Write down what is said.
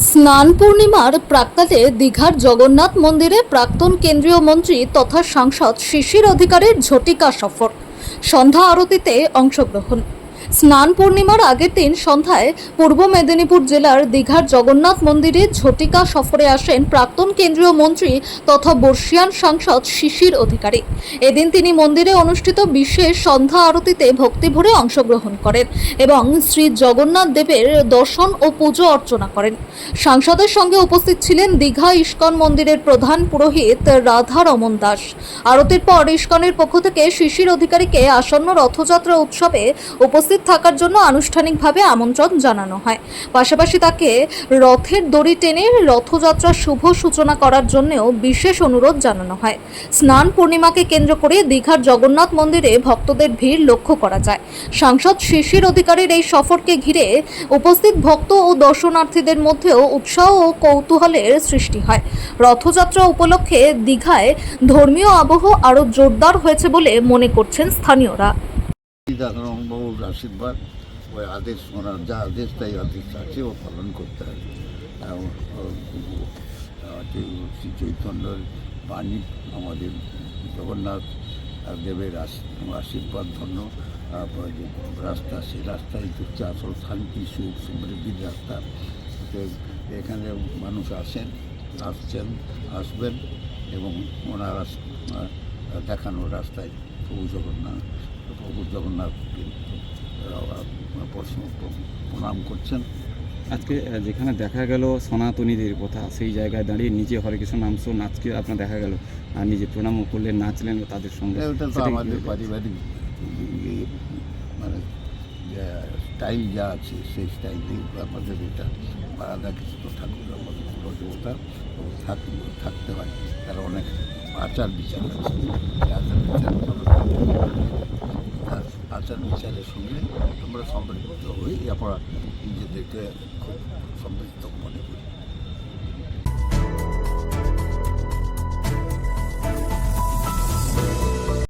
স্নান পূর্ণিমার প্রাক্কালে দীঘার জগন্নাথ মন্দিরে প্রাক্তন কেন্দ্রীয় মন্ত্রী তথা সাংসদ শিশির অধিকারীর ঝটিকা সফর, সন্ধ্যা আরতিতে অংশগ্রহণ। স্নান পূর্ণিমার আগের দিন সন্ধ্যায় পূর্ব মেদিনীপুর জেলার দীঘার জগন্নাথ মন্দিরে ঝটিকা সফরে আসেন প্রাক্তন কেন্দ্রীয় মন্ত্রী তথা বর্ষিয়ান সাংসদ শিশির অধিকারী। এদিন তিনি মন্দিরে অনুষ্ঠিত বিশেষ সন্ধ্যা আরতিতে ভক্তিভরে অংশগ্রহণ করেন এবং শ্রী জগন্নাথ দেবের দর্শন ও পুজো অর্চনা করেন। সাংসদের সঙ্গে উপস্থিত ছিলেন দীঘা ইস্কন মন্দিরের প্রধান পুরোহিত রাধা রমন দাস। আরতির পর ইস্কনের পক্ষ থেকে শিশির অধিকারীকে আসন্ন রথযাত্রা উৎসবে উপস্থিত থাকার জন্য আনুষ্ঠানিকভাবে আমন্ত্রণ জানানো হয়। পাশাপাশি তাকে রথের দড়ি টেনে রথযাত্রার শুভ সূচনা করার জন্যও বিশেষ অনুরোধ জানানো হয়। স্নান পূর্ণিমাকে কেন্দ্র করে দীঘার জগন্নাথ মন্দিরে ভক্তদের ভিড় লক্ষ্য করা যায়। সাংসদ শিশির অধিকারীর এই সফরকে ঘিরে উপস্থিত ভক্ত ও দর্শনার্থীদের মধ্যেও উৎসাহ ও কৌতূহলের সৃষ্টি হয়। রথযাত্রা উপলক্ষে দীঘায় ধর্মীয় আবহ আরও জোরদার হয়েছে বলে মনে করছেন স্থানীয়রা। বাবুর আশীর্বাদ, ওই আদেশ, ওনার যা আদেশ তাই আদেশ আছে ও পালন করতে হবে। শ্রী চৈতন্যের বাণী, আমাদের জগন্নাথ দেবের আশীর্বাদ ধন্য যে রাস্তা, সেই রাস্তায় হচ্ছে আসল শান্তি, সুখ, সমৃদ্ধির রাস্তা। এখানে মানুষ আসছেন, আসবেন এবং ওনারা দেখানো রাস্তায় প্রভু জগন্নাথকে প্রণাম করছেন। আজকে যেখানে দেখা গেল সনাতনীদের কথা, সেই জায়গায় দাঁড়িয়ে নিজে হরে কৃষ্ণ নাম নাচকে আপনার দেখা গেল, আর নিজে প্রণাম করলেন, নাচলেন তাদের সঙ্গে। ওটা তো আমাদের পারিবারিক মানে স্টাইল যা আছে, সেই স্টাইলেই আমাদের এটা রাধা কৃষ্ণ ঠাকুর আমাদের দেবতা থাকতে হয়। তার অনেক আচার বিচার আছে, আচার বিচারের সঙ্গে আমরা সম্পৃক্ত হই। আমরা নিজেদেরকে খুব সমৃদ্ধ মনে করি।